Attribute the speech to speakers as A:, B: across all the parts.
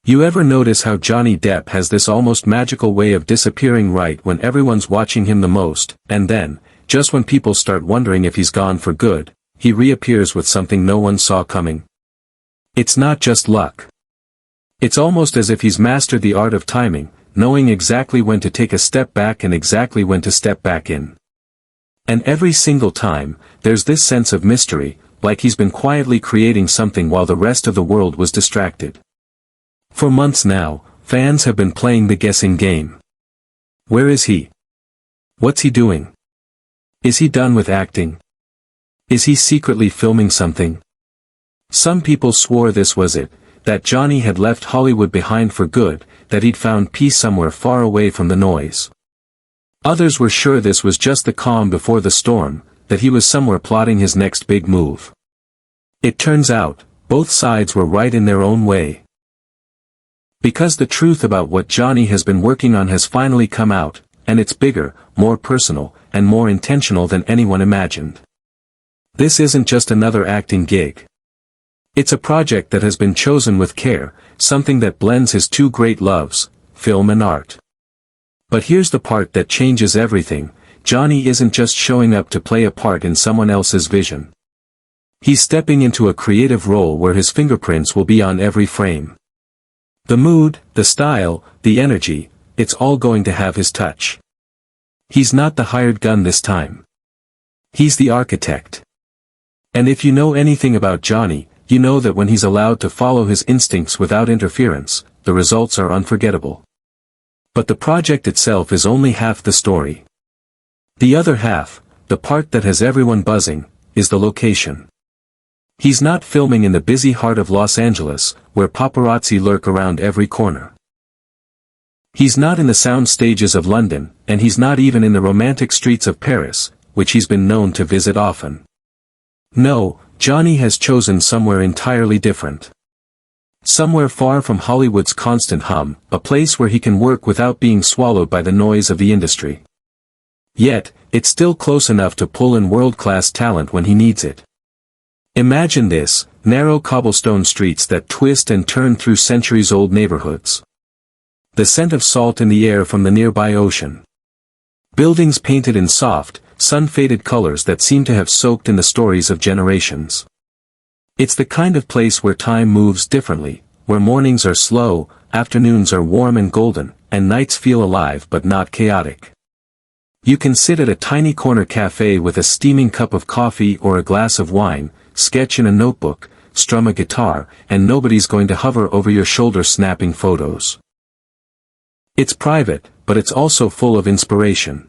A: You ever notice how Johnny Depp has this almost magical way of disappearing right when everyone's watching him the most, and then, just when people start wondering if he's gone for good, he reappears with something no one saw coming? It's not just luck. It's almost as if he's mastered the art of timing, knowing exactly when to take a step back and exactly when to step back in. And every single time, there's this sense of mystery, like he's been quietly creating something while the rest of the world was distracted. For months now, fans have been playing the guessing game. Where is he? What's he doing? Is he done with acting? Is he secretly filming something? Some people swore this was it, that Johnny had left Hollywood behind for good, that he'd found peace somewhere far away from the noise. Others were sure this was just the calm before the storm, that he was somewhere plotting his next big move. It turns out, both sides were right in their own way. Because the truth about what Johnny has been working on has finally come out, and it's bigger, more personal, and more intentional than anyone imagined. This isn't just another acting gig. It's a project that has been chosen with care, something that blends his two great loves, film and art. But here's the part that changes everything: Johnny isn't just showing up to play a part in someone else's vision. He's stepping into a creative role where his fingerprints will be on every frame. The mood, the style, the energy, it's all going to have his touch. He's not the hired gun this time. He's the architect. And if you know anything about Johnny, you know that when he's allowed to follow his instincts without interference, the results are unforgettable. But the project itself is only half the story. The other half, the part that has everyone buzzing, is the location. He's not filming in the busy heart of Los Angeles, where paparazzi lurk around every corner. He's not in the sound stages of London, and he's not even in the romantic streets of Paris, which he's been known to visit often. No, Johnny has chosen somewhere entirely different. Somewhere far from Hollywood's constant hum, a place where he can work without being swallowed by the noise of the industry. Yet, it's still close enough to pull in world-class talent when he needs it. Imagine this: narrow cobblestone streets that twist and turn through centuries-old neighborhoods. The scent of salt in the air from the nearby ocean. Buildings painted in soft, sun-faded colors that seem to have soaked in the stories of generations. It's the kind of place where time moves differently, where mornings are slow, afternoons are warm and golden, and nights feel alive but not chaotic. You can sit at a tiny corner cafe with a steaming cup of coffee or a glass of wine, sketch in a notebook, strum a guitar, and nobody's going to hover over your shoulder snapping photos. It's private, but it's also full of inspiration.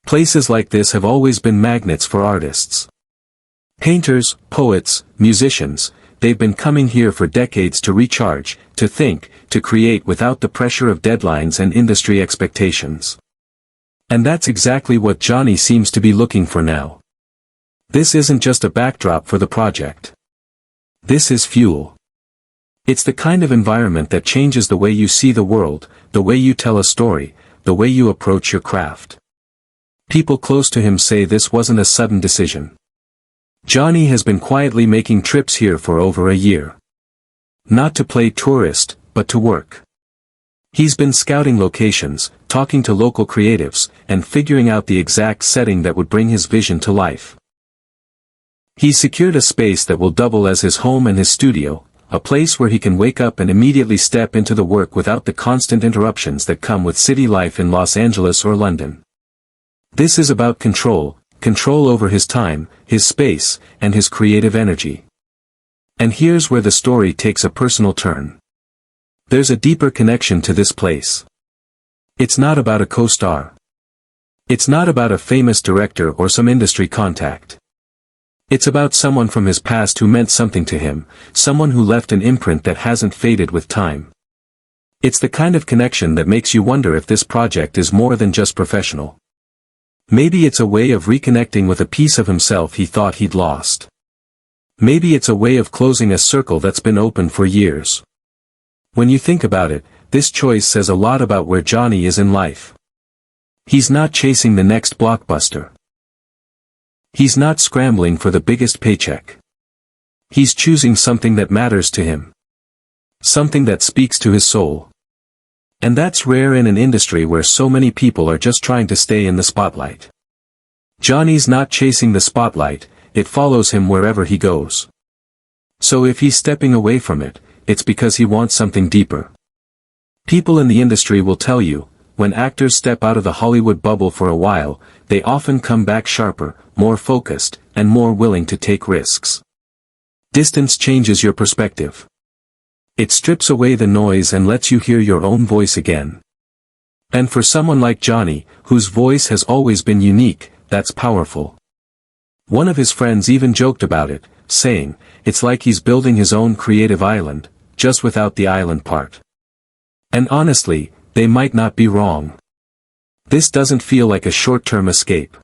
A: Places like this have always been magnets for artists. Painters, poets, musicians, they've been coming here for decades to recharge, to think, to create without the pressure of deadlines and industry expectations. And that's exactly what Johnny seems to be looking for now. This isn't just a backdrop for the project. This is fuel. It's the kind of environment that changes the way you see the world, the way you tell a story, the way you approach your craft. People close to him say this wasn't a sudden decision. Johnny has been quietly making trips here for over a year. Not to play tourist, but to work. He's been scouting locations, talking to local creatives, and figuring out the exact setting that would bring his vision to life. He's secured a space that will double as his home and his studio, a place where he can wake up and immediately step into the work without the constant interruptions that come with city life in Los Angeles or London. This is about control, control over his time, his space, and his creative energy. And here's where the story takes a personal turn. There's a deeper connection to this place. It's not about a co-star. It's not about a famous director or some industry contact. It's about someone from his past who meant something to him, someone who left an imprint that hasn't faded with time. It's the kind of connection that makes you wonder if this project is more than just professional. Maybe it's a way of reconnecting with a piece of himself he thought he'd lost. Maybe it's a way of closing a circle that's been open for years. When you think about it, this choice says a lot about where Johnny is in life. He's not chasing the next blockbuster. He's not scrambling for the biggest paycheck. He's choosing something that matters to him. Something that speaks to his soul. And that's rare in an industry where so many people are just trying to stay in the spotlight. Johnny's not chasing the spotlight, it follows him wherever he goes. So if he's stepping away from it, it's because he wants something deeper. People in the industry will tell you, when actors step out of the Hollywood bubble for a while, they often come back sharper, more focused, and more willing to take risks. Distance changes your perspective. It strips away the noise and lets you hear your own voice again. And for someone like Johnny, whose voice has always been unique, that's powerful. One of his friends even joked about it, saying, it's like he's building his own creative island, just without the island part. And honestly, they might not be wrong. This doesn't feel like a short-term escape.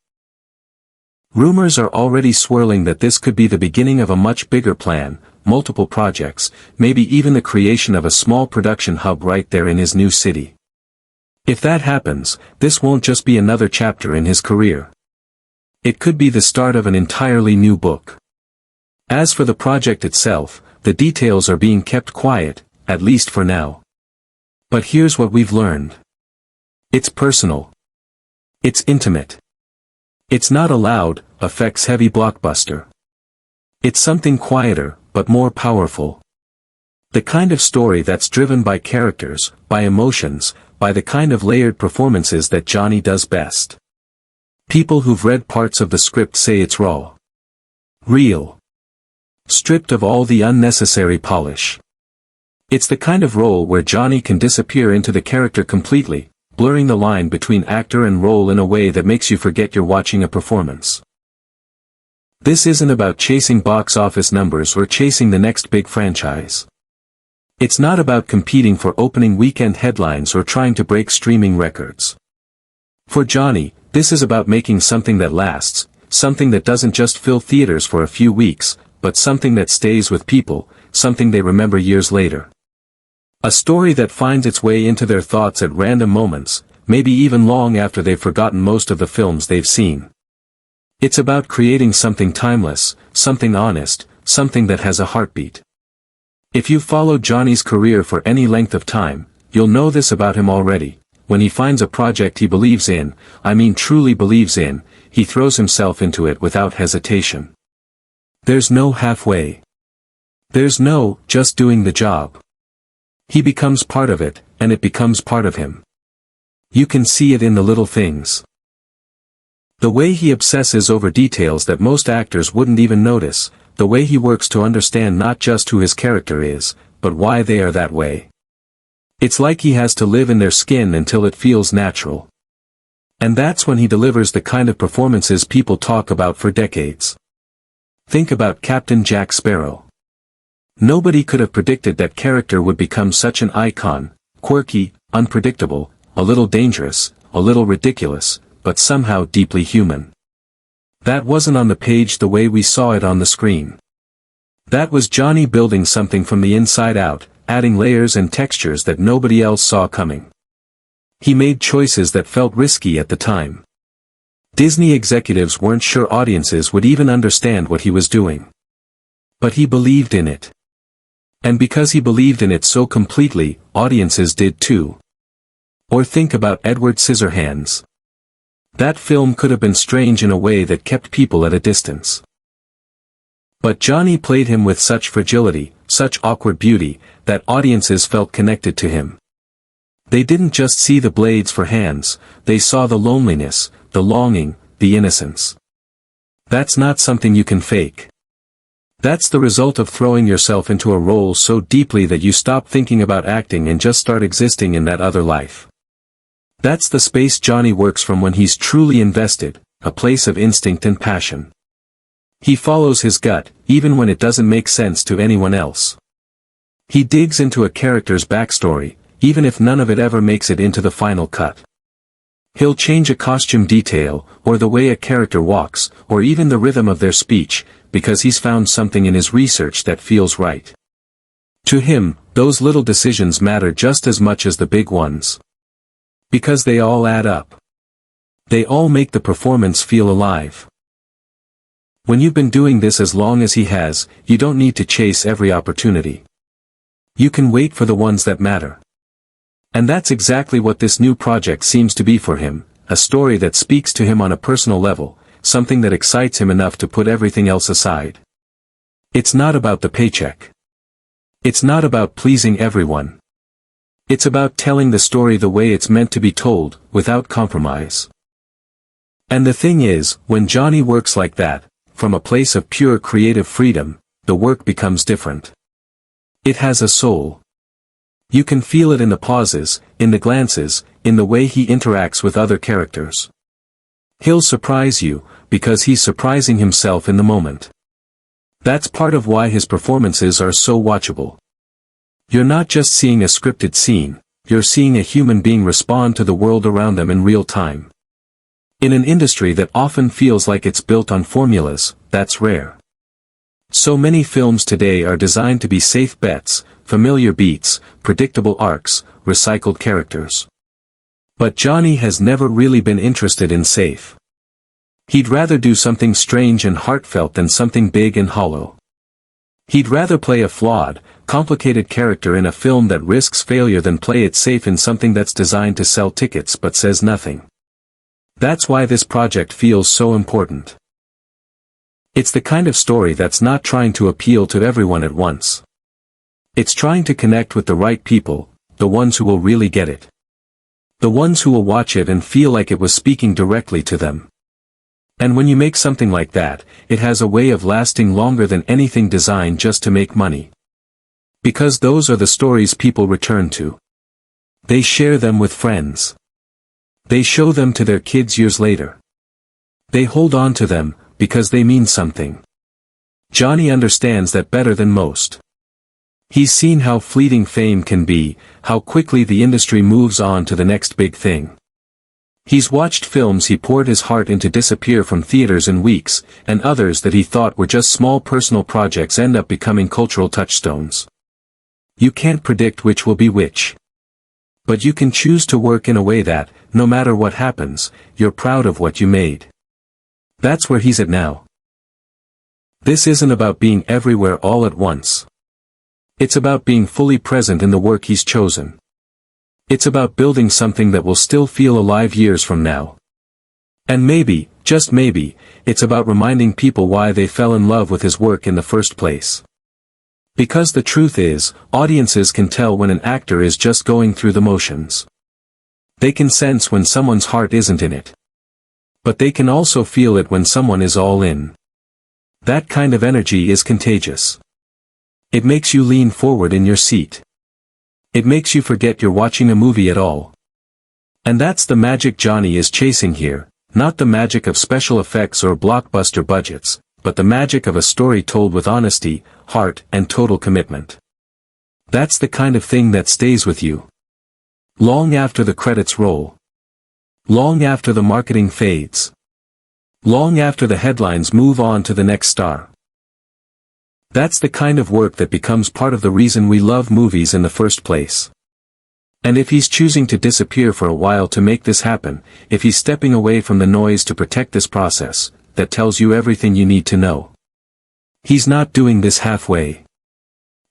A: Rumors are already swirling that this could be the beginning of a much bigger plan, multiple projects, maybe even the creation of a small production hub right there in his new city. If that happens, this won't just be another chapter in his career. It could be the start of an entirely new book. As for the project itself, the details are being kept quiet, at least for now. But here's what we've learned. It's personal. It's intimate. It's not a loud, effects-heavy blockbuster. It's something quieter, but more powerful. The kind of story that's driven by characters, by emotions, by the kind of layered performances that Johnny does best. People who've read parts of the script say it's raw. Real. Stripped of all the unnecessary polish. It's the kind of role where Johnny can disappear into the character completely, blurring the line between actor and role in a way that makes you forget you're watching a performance. This isn't about chasing box office numbers or chasing the next big franchise. It's not about competing for opening weekend headlines or trying to break streaming records. For Johnny, this is about making something that lasts, something that doesn't just fill theaters for a few weeks, but something that stays with people, something they remember years later. A story that finds its way into their thoughts at random moments, maybe even long after they've forgotten most of the films they've seen. It's about creating something timeless, something honest, something that has a heartbeat. If you've followed Johnny's career for any length of time, you'll know this about him already. When he finds a project he believes in, I mean truly believes in, he throws himself into it without hesitation. There's no halfway. There's no, just doing the job. He becomes part of it, and it becomes part of him. You can see it in the little things. The way he obsesses over details that most actors wouldn't even notice, the way he works to understand not just who his character is, but why they are that way. It's like he has to live in their skin until it feels natural. And that's when he delivers the kind of performances people talk about for decades. Think about Captain Jack Sparrow. Nobody could have predicted that character would become such an icon, quirky, unpredictable, a little dangerous, a little ridiculous, but somehow deeply human. That wasn't on the page the way we saw it on the screen. That was Johnny building something from the inside out, adding layers and textures that nobody else saw coming. He made choices that felt risky at the time. Disney executives weren't sure audiences would even understand what he was doing. But he believed in it. And because he believed in it so completely, audiences did too. Or think about Edward Scissorhands. That film could have been strange in a way that kept people at a distance. But Johnny played him with such fragility, such awkward beauty, that audiences felt connected to him. They didn't just see the blades for hands, they saw the loneliness, the longing, the innocence. That's not something you can fake. That's the result of throwing yourself into a role so deeply that you stop thinking about acting and just start existing in that other life. That's the space Johnny works from when he's truly invested, a place of instinct and passion. He follows his gut, even when it doesn't make sense to anyone else. He digs into a character's backstory, even if none of it ever makes it into the final cut. He'll change a costume detail, or the way a character walks, or even the rhythm of their speech, because he's found something in his research that feels right. To him, those little decisions matter just as much as the big ones. Because they all add up. They all make the performance feel alive. When you've been doing this as long as he has, you don't need to chase every opportunity. You can wait for the ones that matter. And that's exactly what this new project seems to be for him, a story that speaks to him on a personal level, something that excites him enough to put everything else aside. It's not about the paycheck. It's not about pleasing everyone. It's about telling the story the way it's meant to be told, without compromise. And the thing is, when Johnny works like that, from a place of pure creative freedom, the work becomes different. It has a soul. You can feel it in the pauses, in the glances, in the way he interacts with other characters. He'll surprise you, because he's surprising himself in the moment. That's part of why his performances are so watchable. You're not just seeing a scripted scene, you're seeing a human being respond to the world around them in real time. In an industry that often feels like it's built on formulas, that's rare. So many films today are designed to be safe bets, familiar beats, predictable arcs, recycled characters. But Johnny has never really been interested in safe. He'd rather do something strange and heartfelt than something big and hollow. He'd rather play a flawed, complicated character in a film that risks failure than play it safe in something that's designed to sell tickets but says nothing. That's why this project feels so important. It's the kind of story that's not trying to appeal to everyone at once. It's trying to connect with the right people, the ones who will really get it. The ones who will watch it and feel like it was speaking directly to them. And when you make something like that, it has a way of lasting longer than anything designed just to make money. Because those are the stories people return to. They share them with friends. They show them to their kids years later. They hold on to them, because they mean something. Johnny understands that better than most. He's seen how fleeting fame can be, how quickly the industry moves on to the next big thing. He's watched films he poured his heart into disappear from theaters in weeks, and others that he thought were just small personal projects end up becoming cultural touchstones. You can't predict which will be which. But you can choose to work in a way that, no matter what happens, you're proud of what you made. That's where he's at now. This isn't about being everywhere all at once. It's about being fully present in the work he's chosen. It's about building something that will still feel alive years from now. And maybe, just maybe, it's about reminding people why they fell in love with his work in the first place. Because the truth is, audiences can tell when an actor is just going through the motions. They can sense when someone's heart isn't in it. But they can also feel it when someone is all in. That kind of energy is contagious. It makes you lean forward in your seat. It makes you forget you're watching a movie at all. And that's the magic Johnny is chasing here, not the magic of special effects or blockbuster budgets, but the magic of a story told with honesty, heart, and total commitment. That's the kind of thing that stays with you. Long after the credits roll. Long after the marketing fades. Long after the headlines move on to the next star. That's the kind of work that becomes part of the reason we love movies in the first place. And if he's choosing to disappear for a while to make this happen, if he's stepping away from the noise to protect this process, that tells you everything you need to know. He's not doing this halfway.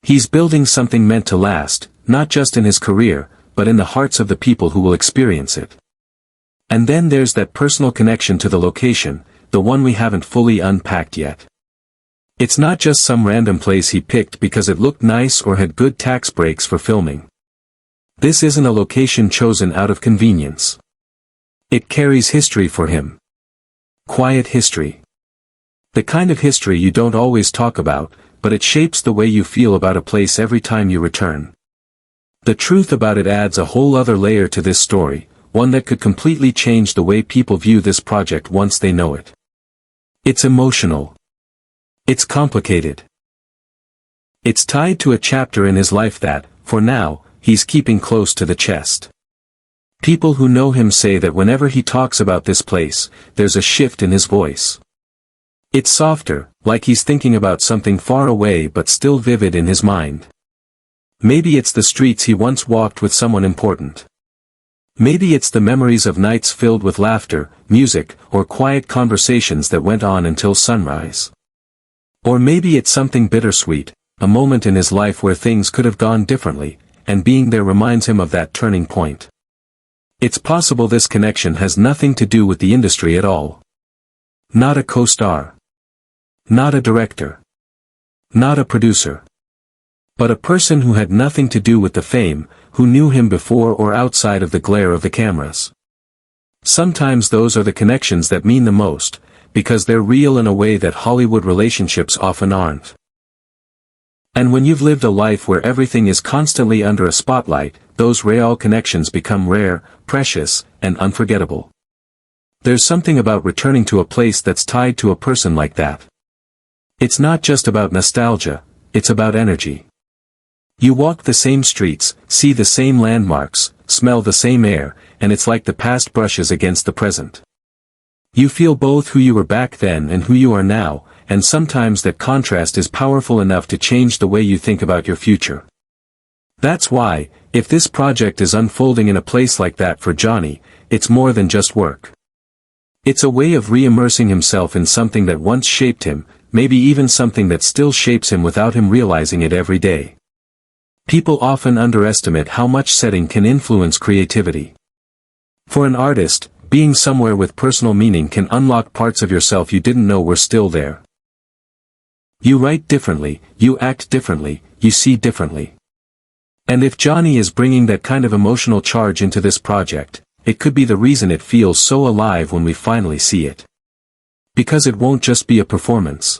A: He's building something meant to last, not just in his career, but in the hearts of the people who will experience it. And then there's that personal connection to the location, the one we haven't fully unpacked yet. It's not just some random place he picked because it looked nice or had good tax breaks for filming. This isn't a location chosen out of convenience. It carries history for him. Quiet history. The kind of history you don't always talk about, but it shapes the way you feel about a place every time you return. The truth about it adds a whole other layer to this story, one that could completely change the way people view this project once they know it. It's emotional. It's complicated. It's tied to a chapter in his life that, for now, he's keeping close to the chest. People who know him say that whenever he talks about this place, there's a shift in his voice. It's softer, like he's thinking about something far away but still vivid in his mind. Maybe it's the streets he once walked with someone important. Maybe it's the memories of nights filled with laughter, music, or quiet conversations that went on until sunrise. Or maybe it's something bittersweet, a moment in his life where things could have gone differently, and being there reminds him of that turning point. It's possible this connection has nothing to do with the industry at all. Not a co-star. Not a director. Not a producer. But a person who had nothing to do with the fame, who knew him before or outside of the glare of the cameras. Sometimes those are the connections that mean the most, because they're real in a way that Hollywood relationships often aren't. And when you've lived a life where everything is constantly under a spotlight, those real connections become rare, precious, and unforgettable. There's something about returning to a place that's tied to a person like that. It's not just about nostalgia, it's about energy. You walk the same streets, see the same landmarks, smell the same air, and it's like the past brushes against the present. You feel both who you were back then and who you are now, and sometimes that contrast is powerful enough to change the way you think about your future. That's why, if this project is unfolding in a place like that for Johnny, it's more than just work. It's a way of re-immersing himself in something that once shaped him, maybe even something that still shapes him without him realizing it every day. People often underestimate how much setting can influence creativity. For an artist, being somewhere with personal meaning can unlock parts of yourself you didn't know were still there. You write differently, you act differently, you see differently. And if Johnny is bringing that kind of emotional charge into this project, it could be the reason it feels so alive when we finally see it. Because it won't just be a performance.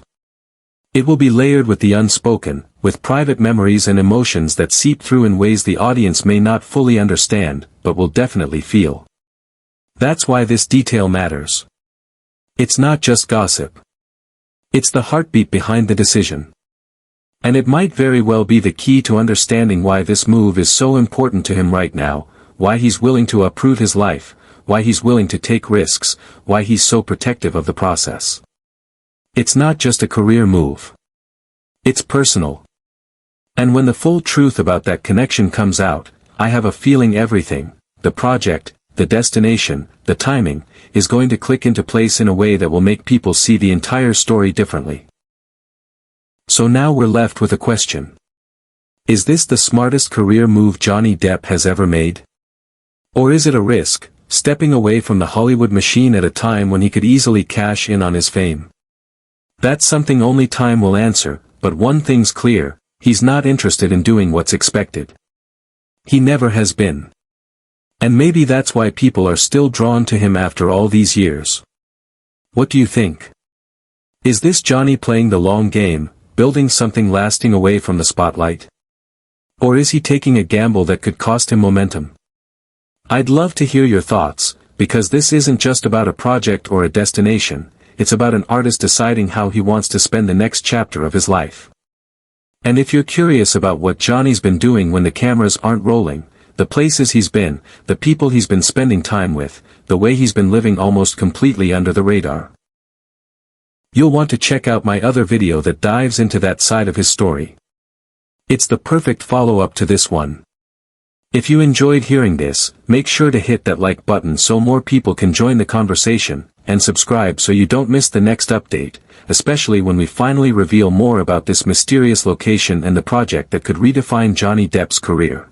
A: It will be layered with the unspoken, with private memories and emotions that seep through in ways the audience may not fully understand, but will definitely feel. That's why this detail matters. It's not just gossip. It's the heartbeat behind the decision. And it might very well be the key to understanding why this move is so important to him right now, why he's willing to uproot his life, why he's willing to take risks, why he's so protective of the process. It's not just a career move. It's personal. And when the full truth about that connection comes out, I have a feeling everything, the project, the destination, the timing, is going to click into place in a way that will make people see the entire story differently. So now we're left with a question. Is this the smartest career move Johnny Depp has ever made? Or is it a risk, stepping away from the Hollywood machine at a time when he could easily cash in on his fame? That's something only time will answer, but one thing's clear, he's not interested in doing what's expected. He never has been. And maybe that's why people are still drawn to him after all these years. What do you think? Is this Johnny playing the long game, building something lasting away from the spotlight? Or is he taking a gamble that could cost him momentum? I'd love to hear your thoughts, because this isn't just about a project or a destination, it's about an artist deciding how he wants to spend the next chapter of his life. And if you're curious about what Johnny's been doing when the cameras aren't rolling, the places he's been, the people he's been spending time with, the way he's been living almost completely under the radar, you'll want to check out my other video that dives into that side of his story. It's the perfect follow-up to this one. If you enjoyed hearing this, make sure to hit that like button so more people can join the conversation, and subscribe so you don't miss the next update, especially when we finally reveal more about this mysterious location and the project that could redefine Johnny Depp's career.